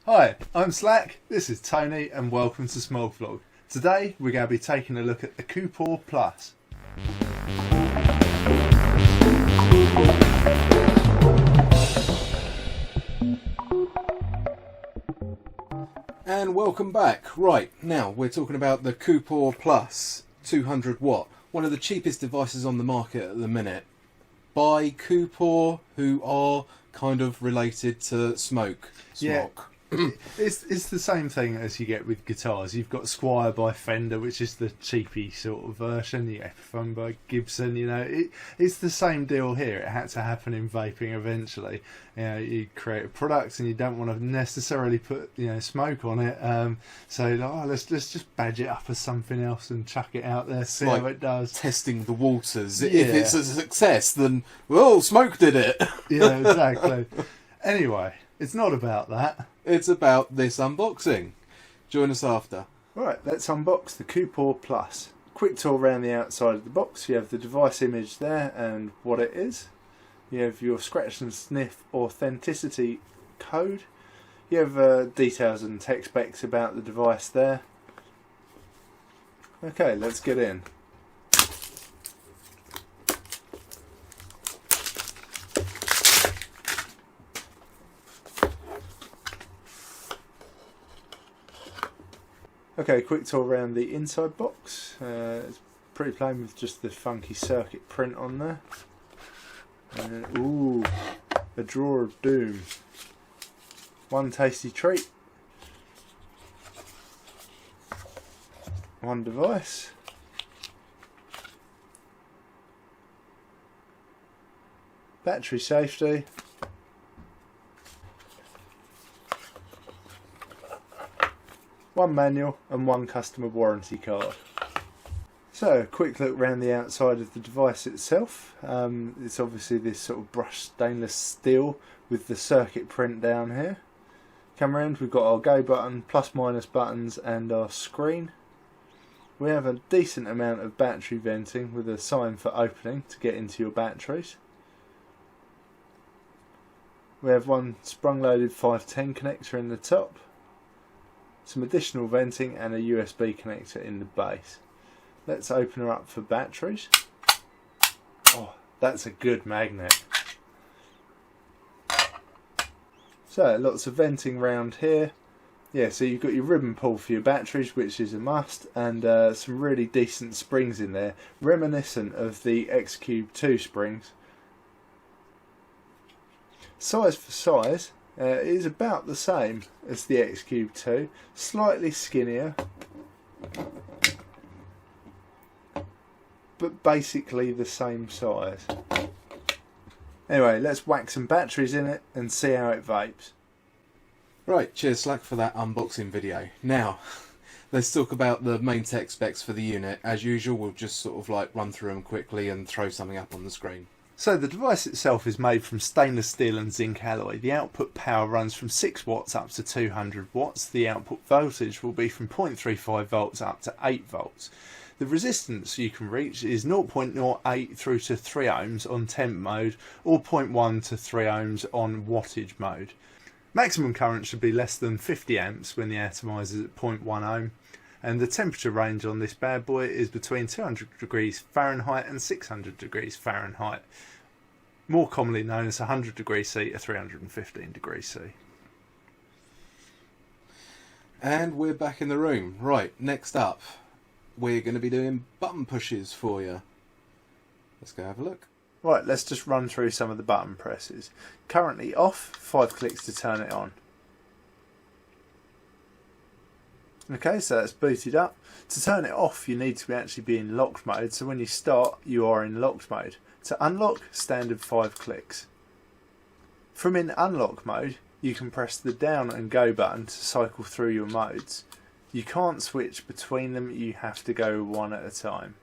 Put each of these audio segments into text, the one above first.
Hi, I'm Slack, this is Tony and welcome to Smog Vlog. Today we're going to be taking a look at the Koopor Plus. And welcome back. Right, now we're talking about the Koopor Plus 200 watt, one of the cheapest devices on the market at the minute, by Koopor, who are kind of related to Smog. Yeah. It's the same thing as you get with guitars. You've got Squire by Fender, which is the cheapy sort of version. You get Epiphone by Gibson. You know, it's the same deal here. It had to happen in vaping eventually. You know, you create a product and you don't want to necessarily put smoke on it. So let's just badge it up as something else and chuck it out there. See how it does. Testing the waters. Yeah. If it's a success, then well, Smog did it. Yeah, exactly. Anyway, it's not about that. It's about this unboxing. Join us after. Right, let's unbox the Koopor Plus. Quick tour around the outside of the box. You have the device image there and what it is. You have your scratch and sniff authenticity code. You have details and tech specs about the device there. Okay, let's get in. Okay, quick tour around the inside box. It's pretty plain with just the funky circuit print on there. And ooh, a drawer of doom. One tasty treat. One device. Battery safety. One manual and one customer warranty card. So, a quick look around the outside of the device itself. It's obviously this sort of brushed stainless steel with the circuit print down here. Come around, we've got our go button, plus minus buttons and our screen. We have a decent amount of battery venting with a sign for opening to get into your batteries. We have one sprung loaded 510 connector in the top. Some additional venting and a USB connector in the base. Let's open her up for batteries. Oh, that's a good magnet. So lots of venting round here. Yeah, so you've got your ribbon pull for your batteries, which is a must, and some really decent springs in there, reminiscent of the X-Cube 2 springs. Size for size. It is about the same as the X-Cube 2, slightly skinnier, but basically the same size. Anyway, let's whack some batteries in it and see how it vapes. Right, cheers Slack for that unboxing video. Now, let's talk about the main tech specs for the unit. As usual, we'll just sort of like run through them quickly and throw something up on the screen. So the device itself is made from stainless steel and zinc alloy. The output power runs from 6 watts up to 200 watts. The output voltage will be from 0.35 volts up to 8 volts. The resistance you can reach is 0.08 through to 3 ohms on temp mode or 0.1 to 3 ohms on wattage mode. Maximum current should be less than 50 amps when the atomizer is at 0.1 ohm. And the temperature range on this bad boy is between 200 degrees Fahrenheit and 600 degrees Fahrenheit, more commonly known as 100 degrees C to 315 degrees C. And we're back in the room. Right, next up, we're going to be doing button pushes for you. Let's go have a look. Right, let's just run through some of the button presses. Currently off, 5 clicks to turn it on. Okay, so that's booted up. To turn it off, you need to actually be in locked mode, so when you start, you are in locked mode. To unlock, standard 5 clicks. From in unlock mode, you can press the down and go button to cycle through your modes. You can't switch between them, you have to go one at a time.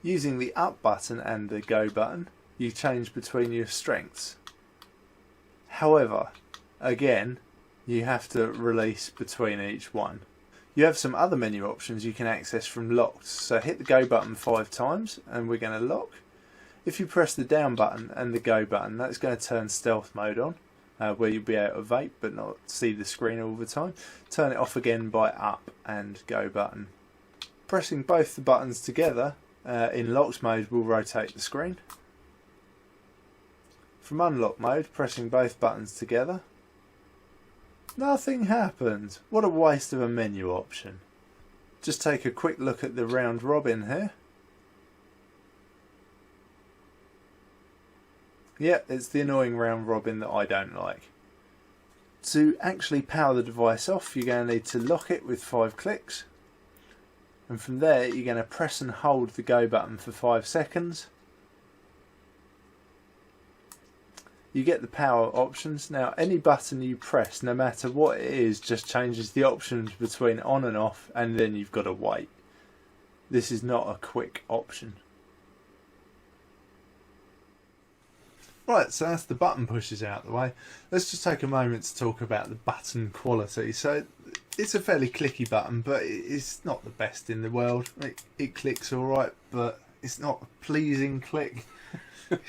Using the up button and the go button, you change between your strengths. However, again, you have to release between each one. You have some other menu options you can access from locked, so hit the go button 5 times and we're going to lock. If you press the down button and the go button, that's going to turn stealth mode on, where you'll be able to vape but not see the screen all the time. Turn it off again by up and go button. Pressing both the buttons together in locked mode will rotate the screen. From unlock mode, pressing both buttons together, nothing happened. What a waste of a menu option. Just take a quick look at the round robin here. Yeah, it's the annoying round robin that I don't like. To actually power the device off, you're going to need to lock it with 5 clicks. And from there, you're going to press and hold the go button for 5 seconds. You get the power options. Now, any button you press, no matter what it is, just changes the options between on and off, and then you've got to wait. This is not a quick option. Right, so that's the button pushes out the way. Let's just take a moment to talk about the button quality. So it's a fairly clicky button, but it's not the best in the world. It clicks alright, but it's not a pleasing click.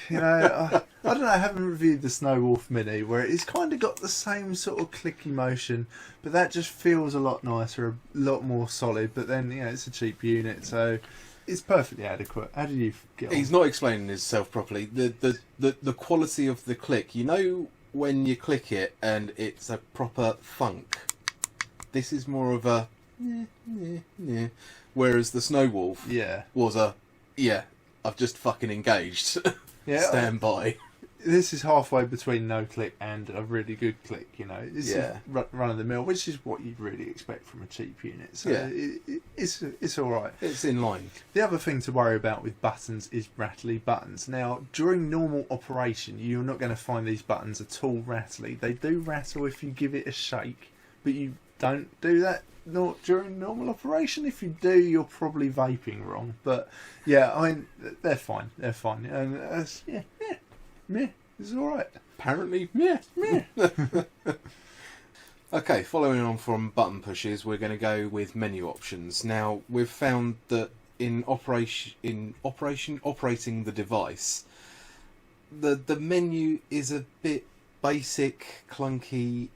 You know, I don't know, I haven't reviewed the Snow Wolf Mini, where it's kind of got the same sort of clicky motion, but that just feels a lot nicer, a lot more solid. But then, you know, it's a cheap unit, so it's perfectly adequate. How did you get on? He's not explaining himself properly. The quality of the click. You know when you click it and it's a proper thunk. This is more of a whereas the Snow Wolf was a I've just fucking engaged. Stand by. This is halfway between no click and a really good click, you know. It's run of the mill, which is what you'd really expect from a cheap unit. So it's all right. It's in line. The other thing to worry about with buttons is rattly buttons. Now, during normal operation, you're not going to find these buttons at all rattly. They do rattle if you give it a shake, but you don't do that not during normal operation. If you do, you're probably vaping wrong. But yeah, I mean, they're fine. They're fine, and it's all right. Apparently, Okay, following on from button pushes, we're going to go with menu options. Now, we've found that in operating the device, the menu is a bit basic, clunky.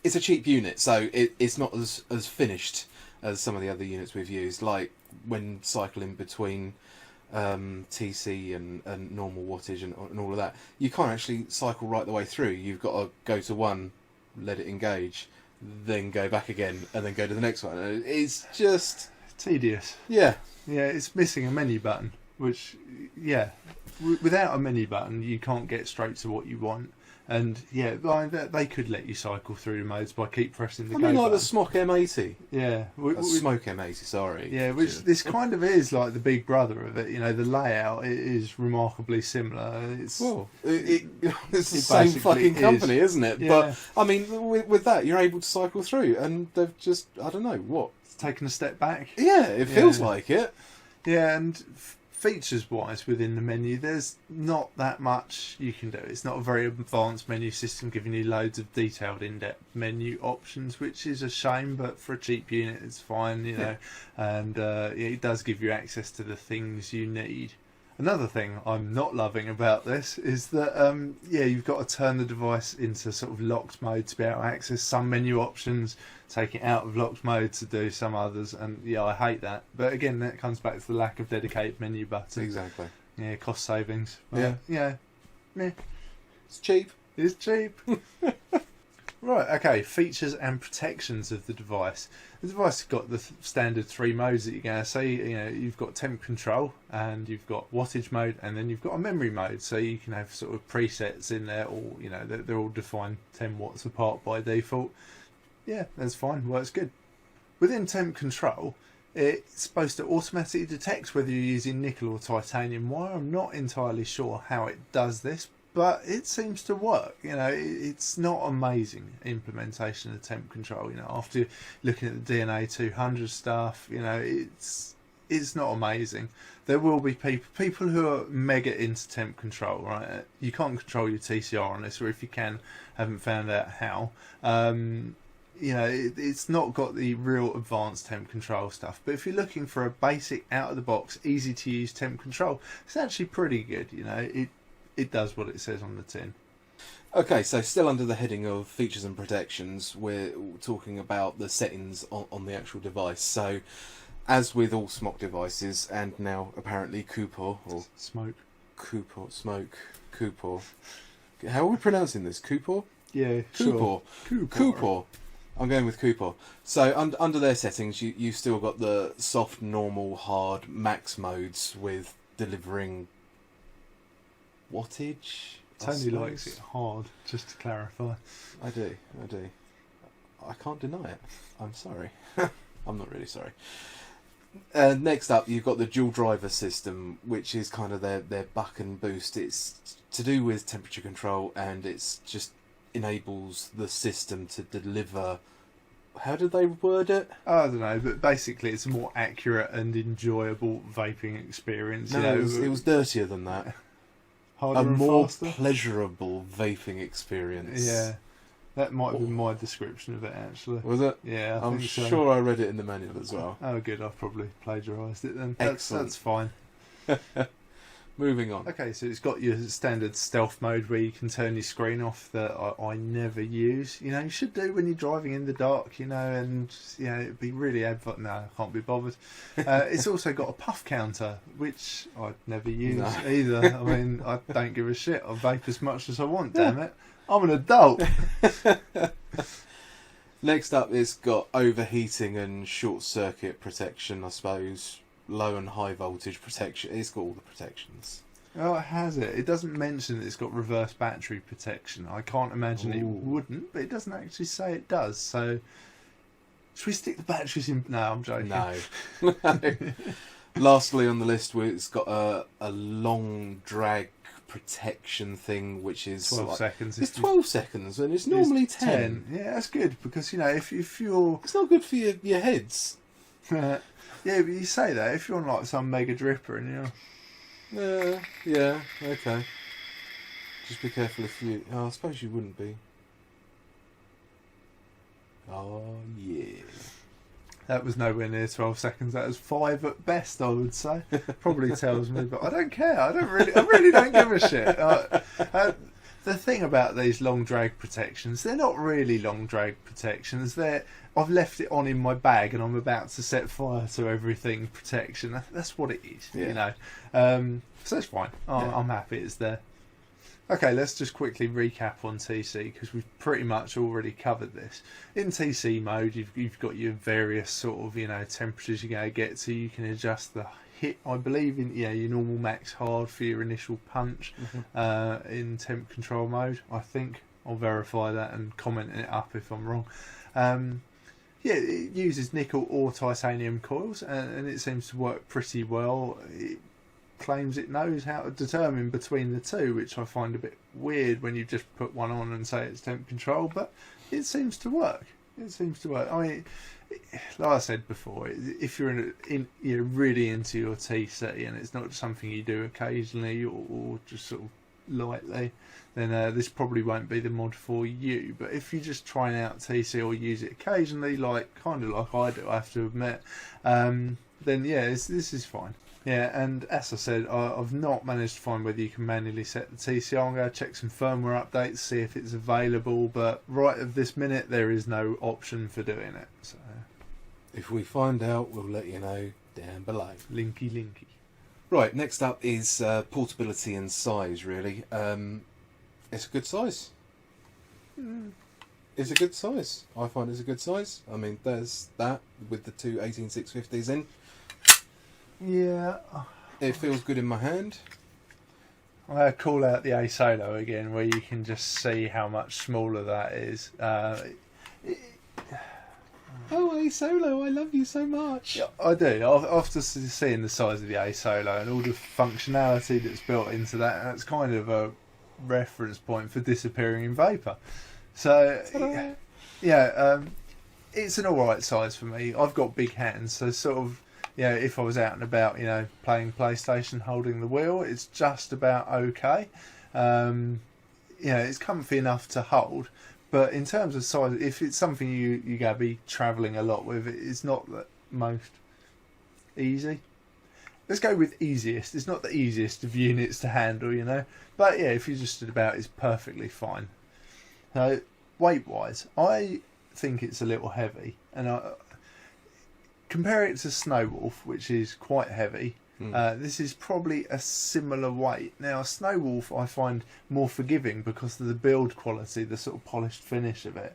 It's a cheap unit, so it's not as finished as some of the other units we've used. Like when cycling between TC and normal wattage and all of that, you can't actually cycle right the way through. You've got to go to one, let it engage, then go back again, and then go to the next one. It's just tedious. Yeah, it's missing a menu button, which without a menu button you can't get straight to what you want. And they could let you cycle through the modes by keep pressing the go button. like the Smog M80. Yeah. Smoke M80, sorry. Yeah, which this kind of is like the big brother of it. You know, the layout is remarkably similar. It's the same fucking company, isn't it? Yeah. But, I mean, with that, you're able to cycle through, and they've just, I don't know, what? It's taken a step back. Yeah, it feels like it. Yeah, and features wise within the menu, there's not that much you can do. It's not a very advanced menu system giving you loads of detailed in-depth menu options, which is a shame, but for a cheap unit it's fine, you know. And it does give you access to the things you need. Another thing I'm not loving about this is that you've got to turn the device into sort of locked mode to be able to access some menu options, take it out of locked mode to do some others, and I hate that. But again, that comes back to the lack of dedicated menu buttons. Exactly. Yeah, cost savings. Yeah. It's cheap. It's cheap. Right, okay, features and protections of the device. The device has got the standard 3 modes that you're going to see. You know, you've got temp control, and you've got wattage mode, and then you've got a memory mode. So you can have sort of presets in there, or they're all defined 10 watts apart by default. Yeah, that's fine. Works good. Within temp control, it's supposed to automatically detect whether you're using nickel or titanium wire. I'm not entirely sure how it does this, but it seems to work. You know, it's not amazing implementation of temp control. You know, after looking at the DNA 200 stuff, you know, it's not amazing. There will be people who are mega into temp control, right? You can't control your TCR on this, or if you can, haven't found out how. It's not got the real advanced temp control stuff. But if you're looking for a basic, out of the box, easy to use temp control, it's actually pretty good. You know, it does what it says on the tin. Okay, so still under the heading of features and protections, we're talking about the settings on the actual device. So, as with all Smog devices, and now apparently Koopor, or Smoke. Koopor. How are we pronouncing this? Koopor? Yeah, Koopor. Sure. Koopor. I'm going with Koopor. So under their settings, you've still got the soft, normal, hard, max modes with delivering wattage. Tony likes it hard, just to clarify. I do. I can't deny it. I'm sorry. I'm not really sorry. Next up, you've got the dual driver system, which is kind of their buck and boost. It's to do with temperature control, and it's just enables the system to deliver. How did they word it? I don't know, but basically it's a more accurate and enjoyable vaping experience. No, you know, it was dirtier than that. harder A and more faster. pleasurable vaping experience. Yeah, that might have been my description of it actually. Was it? Yeah, I'm think so. sure I read it in the manual as well. Oh, good. I've probably plagiarised it then. Excellent. That's fine. Moving on. Okay, so it's got your standard stealth mode where you can turn your screen off that I never use. You know, you should do when you're driving in the dark, you know, and, you know, it'd be really no, I can't be bothered. It's also got a puff counter, which I'd never use either. I mean, I don't give a shit. I vape as much as I want, damn it. I'm an adult. Next up, it's got overheating and short circuit protection, I suppose. Low and high voltage protection. It's got all the protections. Oh, it has it. It doesn't mention that it's got reverse battery protection. I can't imagine it Ooh. wouldn't, but it doesn't actually say it does. So, should we stick the batteries in? No, I'm joking. No. Lastly on the list, it's got a long drag protection thing, which is 12 seconds. It's 12 seconds, and it's normally 10. Yeah, that's good because, you know, if you're It's not good for your heads. yeah, but you say that if you're on like some mega dripper and you're Yeah, okay. Just be careful if you... Oh, I suppose you wouldn't be. Oh, yeah. that was nowhere near 12 seconds. That was 5 at best, I would say. Probably tells me, but I don't care. I really don't give a shit. The thing about these long drag protections, they're not really long drag protections. I've left it on in my bag and I'm about to set fire to everything protection. That's what it is, you know. So that's fine. I'm happy it's there. Okay, let's just quickly recap on TC because we've pretty much already covered this. In TC mode, you've got your various sort of, you know, temperatures you're going to get to. You can adjust the hit, I believe, in your normal max hard for your initial punch in temp control mode. I think I'll verify that and comment it up if I'm wrong. Yeah, it uses nickel or titanium coils, and it seems to work pretty well. It claims it knows how to determine between the two, which I find a bit weird when you just put one on and say it's temp control, but it seems to work. I mean, like I said before, if you're you're really into your TC and it's not something you do occasionally or just sort of lightly, then this probably won't be the mod for you. But if you're just trying out TC or use it occasionally, kind of like I do, I have to admit, then yeah, this is fine. Yeah, and as I said, I've not managed to find whether you can manually set the TC. I'm going to check some firmware updates, see if it's available, but right at this minute there is no option for doing it. So, if we find out, we'll let you know down below. Linky. Right, next up is portability and size, really. It's a good size. It's a good size. I find it's a good size. I mean, there's that with the two 18650s in. Yeah. It feels good in my hand. I call out the A Solo again, where you can just see how much smaller that is. Oh, A Solo, I love you so much. Yeah, I do. After seeing the size of the A Solo and all the functionality that's built into that, that's kind of a reference point for disappearing in vapour. So, yeah, it's an alright size for me. I've got big hands, so sort of, if I was out and about, playing PlayStation, holding the wheel, it's just about okay. It's comfy enough to hold. But in terms of size, if it's something you're going to be travelling a lot with, it's not the most easy. Let's go with easiest. It's not the easiest of units to handle, But yeah, if you're just about, it's perfectly fine. So weight wise, I think it's a little heavy, and I compare it to Snow Wolf, which is quite heavy. This is probably a similar weight. Now, Snow Wolf I find more forgiving because of the build quality, the sort of polished finish of it.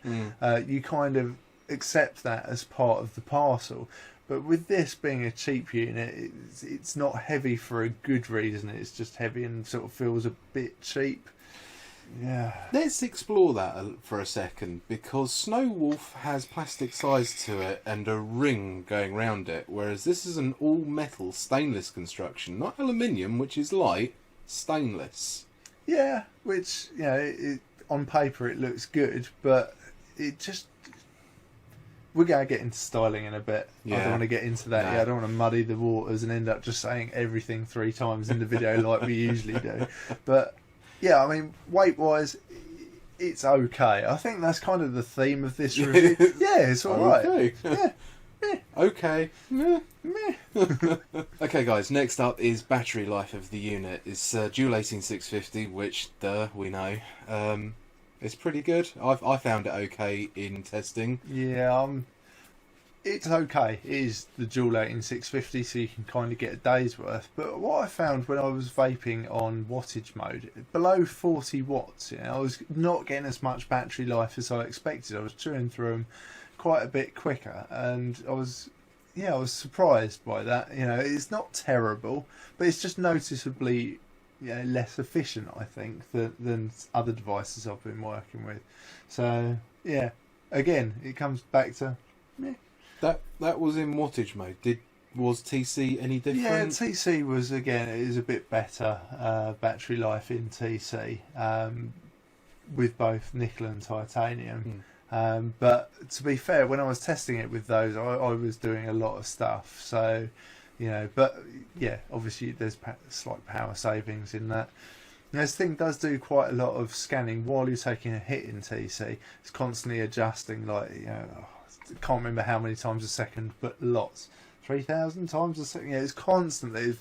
You kind of accept that as part of the parcel. But with this being a cheap unit, it's not heavy for a good reason. It's just heavy and sort of feels a bit cheap. Yeah. Let's explore that for a second, because Snow Wolf has plastic size to it and a ring going round it, whereas this is an all-metal stainless construction, not aluminium, which is light, stainless. Yeah, which, you know, on paper it looks good, but it just... We're going to get into styling in a bit. Yeah. I don't want to get into that. No. Yeah, I don't want to muddy the waters and end up just saying everything 3 times in the video like we usually do. But... yeah, I mean, weight-wise, it's okay. I think that's kind of the theme of this review. Yeah, it's all right. Okay. Yeah. Meh. Okay. Meh. Meh. Okay, guys, next up is battery life of the unit. It's dual 18650, which, we know. It's pretty good. I found it okay in testing. Yeah, it's okay. It is the dual 18650, so you can kind of get a day's worth. But what I found when I was vaping on wattage mode, below 40 watts, you know, I was not getting as much battery life as I expected. I was chewing through them quite a bit quicker, and I was surprised by that. You know, it's not terrible, but it's just noticeably, you know, less efficient, I think, than other devices I've been working with. So yeah, again, it comes back to meh. That was in wattage mode. Was TC any different? Yeah, TC was, again, it is a bit better battery life in TC with both nickel and titanium. But to be fair, when I was testing it with those, I was doing a lot of stuff. So, you know, but yeah, obviously there's slight power savings in that. And this thing does do quite a lot of scanning while you're taking a hit in TC. It's constantly adjusting, like, you know, I can't remember how many times a second, but lots. 3,000 times a second. Yeah, it's constantly.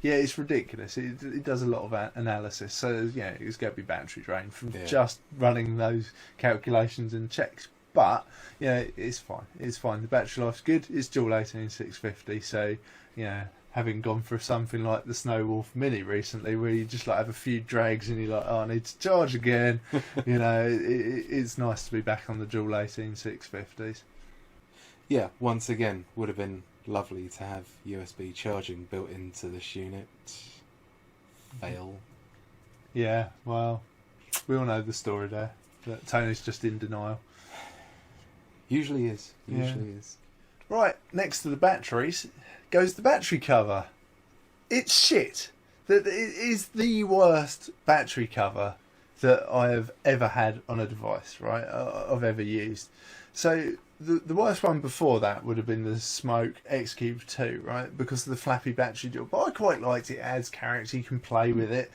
It's ridiculous. It does a lot of analysis. So yeah, it's going to be battery drain from just running those calculations and checks. But yeah, it's fine. It's fine. The battery life's good. It's dual 18650. So you know, having gone for something like the Snow Wolf Mini recently, where you just like have a few drags and you're like, oh, I need to charge again. You know, it's nice to be back on the dual 18650s. Yeah, once again, would have been lovely to have USB charging built into this unit. Fail. Yeah, well, we all know the story there. But Tony's just in denial. Usually is. Usually is. Right, next to the batteries goes the battery cover. It's shit. It is the worst battery cover that I have ever had on a device, right? I've ever used. So the worst one before that would have been the Smog X-Cube 2, right? Because of the flappy battery door. But I quite liked it. It adds character. You can play with it.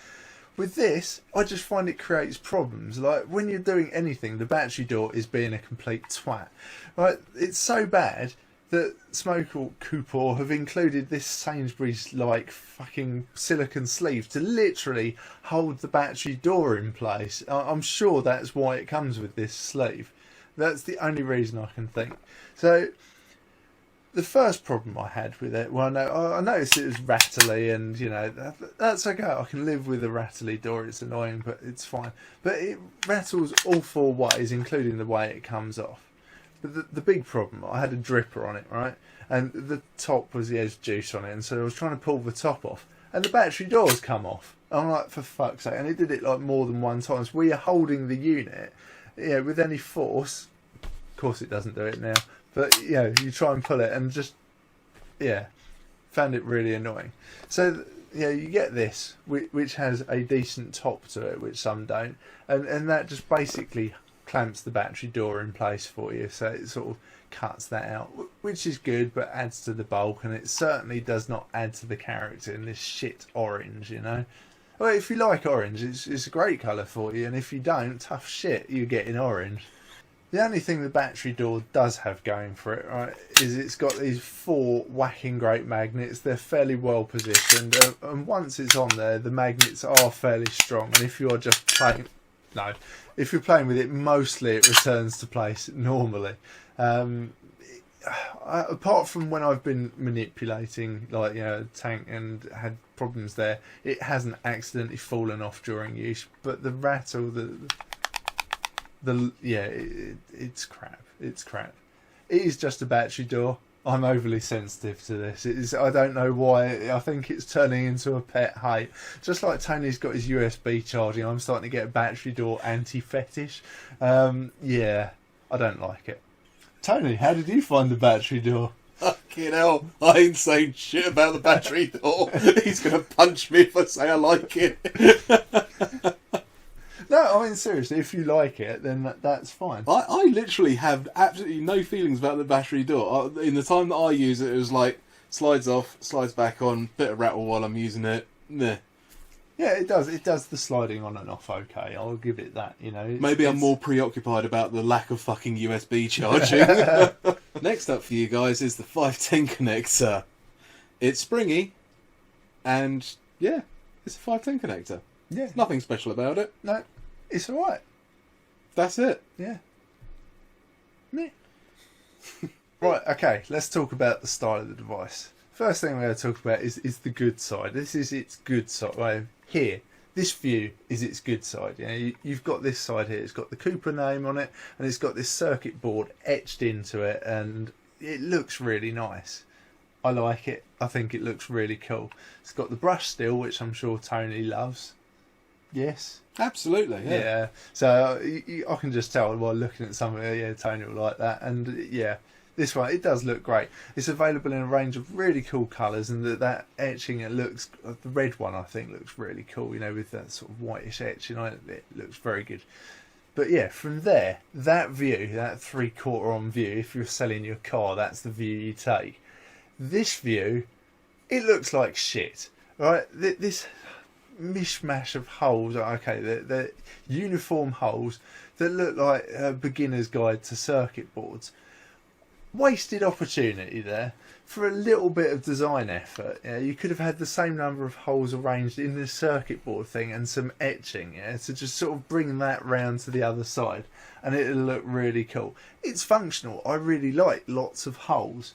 With this, I just find it creates problems. Like, when you're doing anything, the battery door is being a complete twat. Right? It's so bad that Smog or Koopor have included this Sainsbury's-like fucking silicone sleeve to literally hold the battery door in place. I'm sure that's why it comes with this sleeve. That's the only reason I can think. So, the first problem I had with it, well, I noticed it was rattly, and you know that's okay. I can live with a rattly door. It's annoying, but it's fine. But it rattles all 4 ways, including the way it comes off. But the big problem, I had a dripper on it, right, and the top was the edge juice on it, and so I was trying to pull the top off, and the battery doors come off. I'm like, for fuck's sake! And it did it like more than one time. So we are holding the unit, you know, with any force. Of course, it doesn't do it now. But, you know, you try and pull it and just, yeah, found it really annoying. So, you know, you get this, which has a decent top to it, which some don't. And that just basically clamps the battery door in place for you. So it sort of cuts that out, which is good, but adds to the bulk. And it certainly does not add to the character in this shit orange, you know. Well, if you like orange, it's a great colour for you. And if you don't, tough shit, you get in orange. The only thing the battery door does have going for it, right, is it's got these 4 whacking great magnets. They're fairly well positioned, and once it's on there, the magnets are fairly strong. And if you are just playing, No. If you're playing with it, mostly it returns to place normally. Apart from when I've been manipulating, like, tank and had problems there, it hasn't accidentally fallen off during use. But the rattle, it's crap. It's crap. It is just a battery door. I'm overly sensitive to this. I don't know why. I think it's turning into a pet hate. Just like Tony's got his USB charging, I'm starting to get a battery door anti-fetish. Yeah, I don't like it. Tony, how did you find the battery door? Fucking hell, I ain't saying shit about the battery door. He's going to punch me if I say I like it. No, I mean, seriously, if you like it, then that's fine. I literally have absolutely no feelings about the battery door. In the time that I use it, it was like, slides off, slides back on, bit of rattle while I'm using it. Meh. Yeah, it does. It does the sliding on and off okay. I'll give it that, Maybe I'm more preoccupied about the lack of fucking USB charging. Next up for you guys is the 510 connector. It's springy, and yeah, it's a 510 connector. Yeah. Nothing special about it. No, it's alright. That's it. Yeah. Meh. Right, okay, let's talk about the style of the device. First thing we're going to talk about is the good side. This is its good side. Right here, this view is its good side. You've got this side here. It's got the Koopor name on it, and it's got this circuit board etched into it, and it looks really nice. I like it. I think it looks really cool. It's got the brush steel, which I'm sure Tony loves. Yes. Absolutely. Yeah. So I can just tell by looking at some of it. Yeah, Tony will like that, and yeah. This one, it does look great. It's available in a range of really cool colours, and that etching, it looks, the red one I think looks really cool, with that sort of whitish etching on it. It looks very good. But yeah, from there, that view, that 3/4 on view, if you're selling your car, that's the view you take. This view, it looks like shit, right? This mishmash of holes, okay, they're uniform holes that look like a beginner's guide to circuit boards. Wasted opportunity there for a little bit of design effort. You could have had the same number of holes arranged in this circuit board thing and some etching, to just sort of bring that round to the other side, and it'll look really cool. It's functional. I really like lots of holes.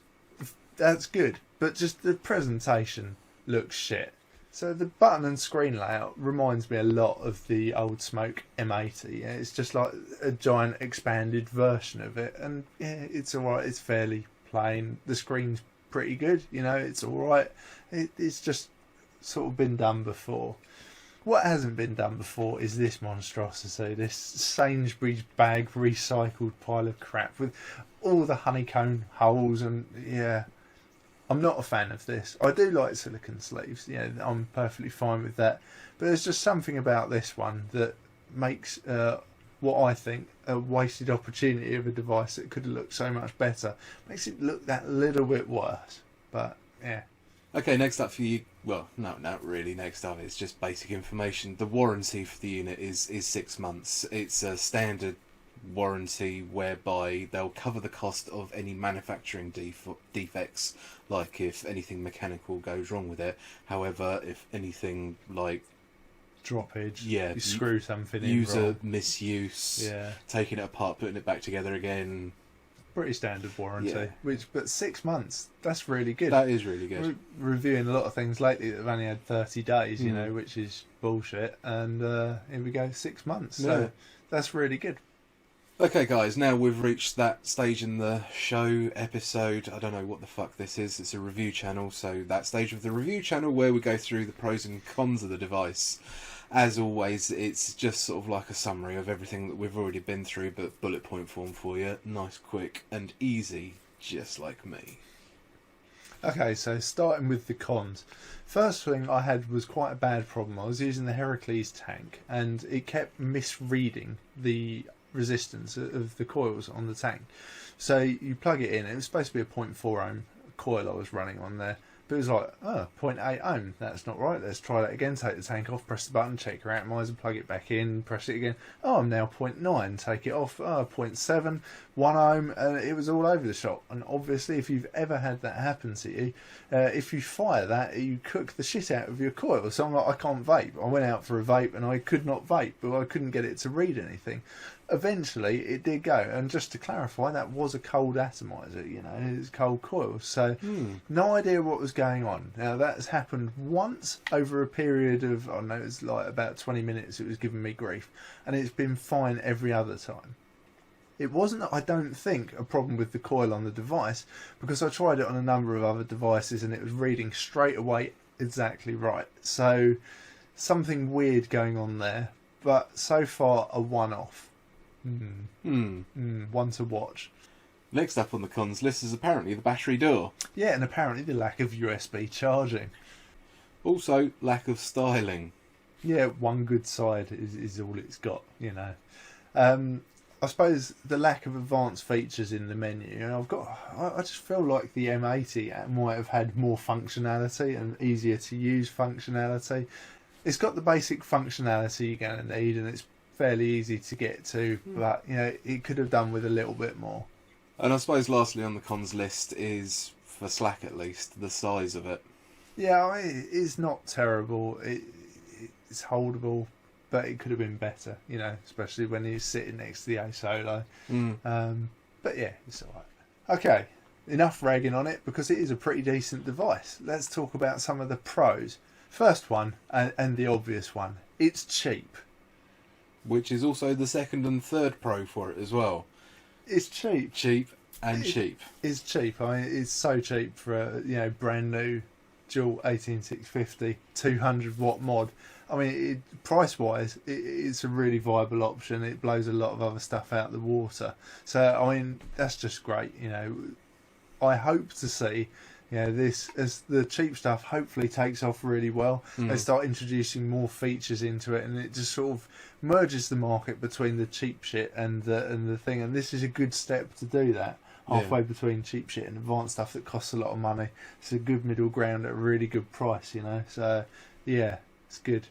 That's good, but just the presentation looks shit. So the button and screen layout reminds me a lot of the old Smog M80. It's just like a giant expanded version of it, and yeah, it's alright. It's fairly plain. The screen's pretty good, it's alright. It's just sort of been done before. What hasn't been done before is this monstrosity, this Sainsbury's bag recycled pile of crap with all the honeycomb holes, and yeah. I'm not a fan of this. I do like silicone sleeves. I'm perfectly fine with that. But there's just something about this one that makes what I think a wasted opportunity of a device that could have looked so much better. Makes it look that little bit worse. But yeah. Okay, next up for you. Well, no, not really. Next up, it's just basic information. The warranty for the unit is 6 months. It's a standard warranty whereby they'll cover the cost of any manufacturing defects, like if anything mechanical goes wrong with it. However, if anything like droppage, you screw something in, user misuse, taking it apart, putting it back together again, pretty standard warranty. But 6 months, that's really good. That is really good. We're reviewing a lot of things lately that have only had 30 days, which is bullshit, and here we go, 6 months. So that's really good. Okay guys, now we've reached that stage in the show episode. I don't know what the fuck this is. It's a review channel, so that stage of the review channel where we go through the pros and cons of the device. As always, it's just sort of like a summary of everything that we've already been through, but bullet point form for you. Nice, quick and easy, just like me. Okay, so starting with the cons. First thing I had was quite a bad problem. I was using the Heracles tank, and it kept misreading the resistance of the coils on the tank. So you plug it in. It was supposed to be a 0.4 ohm coil I was running on there, But it was like, 0.8 ohm, that's not right. Let's try that again. Take the tank off, press the button, check your atomizer, plug it back in, press it again. Oh, I'm now 0.9. Take it off. 0.7, 1 ohm, and it was all over the shop. And obviously, if you've ever had that happen to you, if you fire that, you cook the shit out of your coil. So I'm like, I can't vape. I went out for a vape and I could not vape, but I couldn't get it to read anything. Eventually it did go, and just to clarify, that was a cold atomizer, it's cold coil, so no idea what was going on. Now that's happened once over a period of, I don't know, it was like about 20 minutes. It was giving me grief, and it's been fine every other time. It wasn't, I don't think, a problem with the coil on the device, because I tried it on a number of other devices and it was reading straight away exactly right. So something weird going on there, but so far a one-off. One to watch. Next up on the cons list is apparently the battery door. Yeah, and apparently the lack of USB charging. Also, lack of styling. Yeah, one good side is all it's got, I suppose the lack of advanced features in the menu. I just feel like the M80 might have had more functionality and easier to use functionality. It's got the basic functionality you're going to need, and it's fairly easy to get to, but it could have done with a little bit more. And I suppose lastly on the cons list is, for Slack at least, the size of it. Yeah, it is not terrible. It's holdable, but it could have been better, especially when he's sitting next to the A Solo. But yeah, it's alright. Okay, enough ragging on it, because it is a pretty decent device. Let's talk about some of the pros. First one, and the obvious one, it's cheap. Which is also the second and third pro for it as well. It's cheap. Cheap and cheap. It's cheap. I mean, it's so cheap for a brand new dual 18650 200 watt mod. I mean, price wise, it's a really viable option. It blows a lot of other stuff out the water. So I mean, that's just great. I hope to see. This, as the cheap stuff hopefully takes off really well, they start introducing more features into it, and it just sort of merges the market between the cheap shit and the thing. And this is a good step to do that, halfway between cheap shit and advanced stuff that costs a lot of money. It's a good middle ground at a really good price, So yeah, it's good.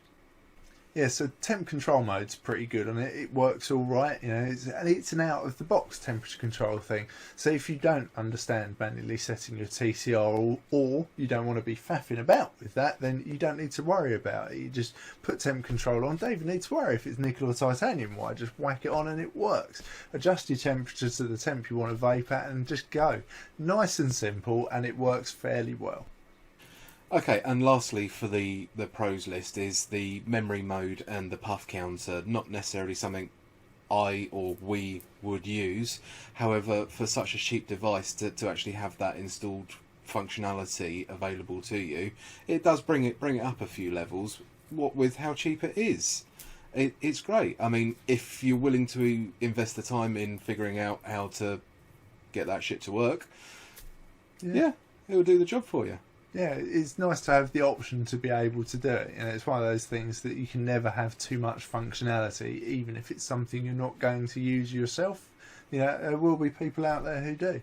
Yeah, so temp control mode's pretty good on it. It works all right, it's an out-of-the-box temperature control thing. So if you don't understand manually setting your TCR, or you don't want to be faffing about with that, then you don't need to worry about it. You just put temp control on. Don't even need to worry if it's nickel or titanium wire. Just whack it on and it works. Adjust your temperature to the temp you want to vape at and just go. Nice and simple, and it works fairly well. Okay, and lastly for the pros list is the memory mode and the puff counter. Not necessarily something I or we would use. However, for such a cheap device to actually have that installed functionality available to you, it does bring it up a few levels. What with how cheap it is. It's great. I mean, if you're willing to invest the time in figuring out how to get that shit to work, yeah it will do the job for you. Yeah, it's nice to have the option to be able to do it. It's one of those things that you can never have too much functionality, even if it's something you're not going to use yourself. There will be people out there who do.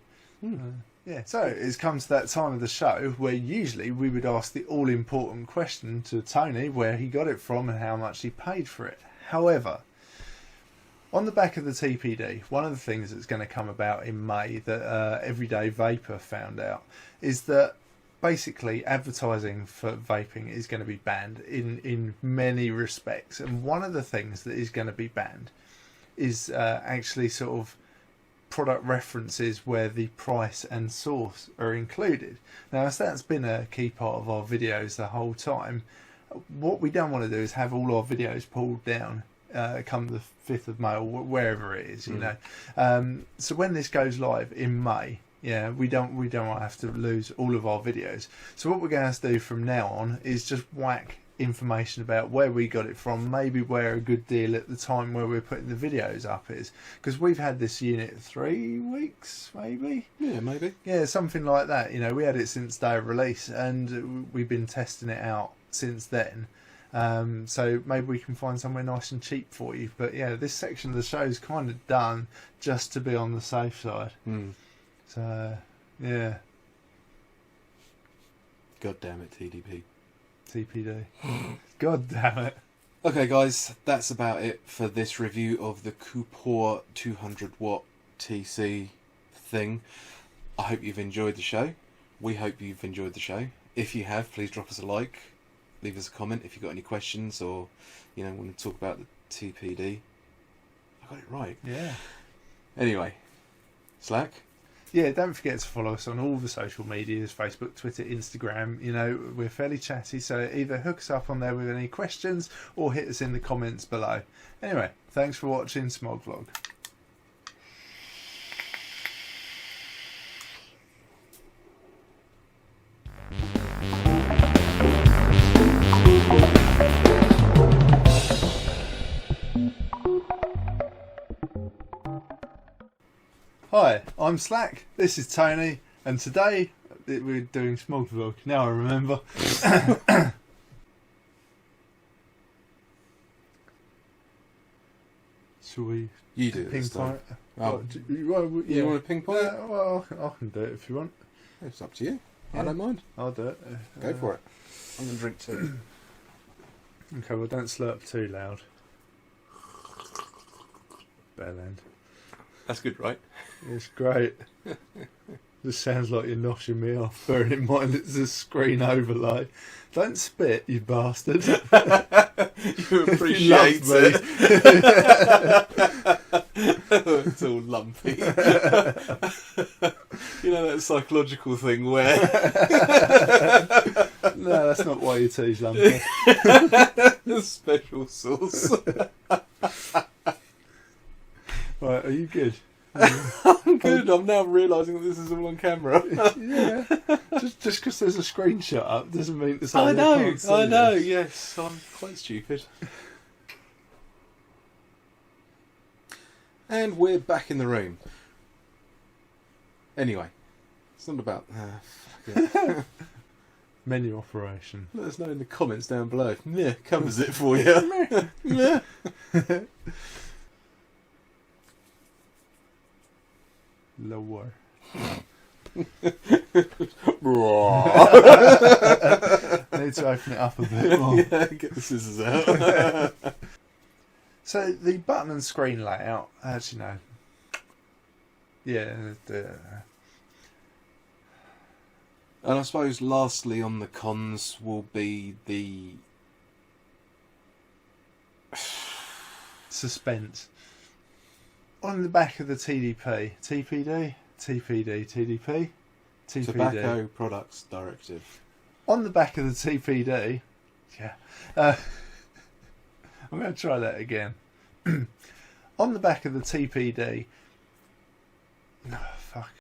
Yeah. So it's come to that time of the show where usually we would ask the all-important question to Tony, where he got it from and how much he paid for it. However, on the back of the TPD, one of the things that's going to come about in May that Everyday Vapor found out is that basically advertising for vaping is going to be banned in many respects, and one of the things that is going to be banned is actually sort of product references where the price and source are included. Now, as that's been a key part of our videos the whole time, what we don't want to do is have all our videos pulled down come the 5th of May or wherever it is, so when this goes live in May, we don't want to have to lose all of our videos. So what we're going to have to do from now on is just whack information about where we got it from, maybe where a good deal at the time where we're putting the videos up is, because we've had this unit 3 weeks, maybe. Yeah, something like that. We had it since day of release, and we've been testing it out since then. So maybe we can find somewhere nice and cheap for you. But yeah, this section of the show is kind of done just to be on the safe side. So, yeah. God damn it, TDP. TPD. God damn it. Okay, guys, that's about it for this review of the Koopor 200 watt TC thing. I hope you've enjoyed the show. We hope you've enjoyed the show. If you have, please drop us a like. Leave us a comment if you've got any questions or, want to talk about the TPD. I got it right. Yeah. Anyway, Slack? Yeah, don't forget to follow us on all the social medias, Facebook, Twitter, Instagram. We're fairly chatty, so either hook us up on there with any questions or hit us in the comments below. Anyway, thanks for watching Smog Vlog. Hi, I'm Slack, this is Tony, and today we're doing Smog Vlog. Now I remember. Shall we You do ping this pong? time. Oh, You want to ping pong it? well, I can do it if you want. It's up to you. Yeah. I don't mind. I'll do it. Go for it. I'm going to drink too. Okay, well, don't slurp too loud. Bell end. That's good, right? It's great. This sounds like you're noshing me off. Bearing in mind it's a screen overlay. Don't spit, you bastard. You appreciate it. It's all lumpy. That psychological thing where... No, that's not why your tea's lumpy. Special sauce. Right, are you good? I'm good. I'm now realising that this is all on camera. Yeah. Just because there's a screenshot up doesn't mean to say I know. can't see I know. this. Yes, I'm quite stupid. And we're back in the room. Anyway, it's not about... fuck it. Menu operation. Let us know in the comments down below. Yeah, covers it for you. Yeah. Lower. Need Need to open it up a bit more. Yeah, get the scissors out. So the button and screen layout, actually no. Yeah. And I suppose lastly on the cons will be the... Suspense. On the back of the TPD, TDP, TPD. Tobacco Products Directive. On the back of the TPD, yeah. I'm going to try that again. On the back of the TPD,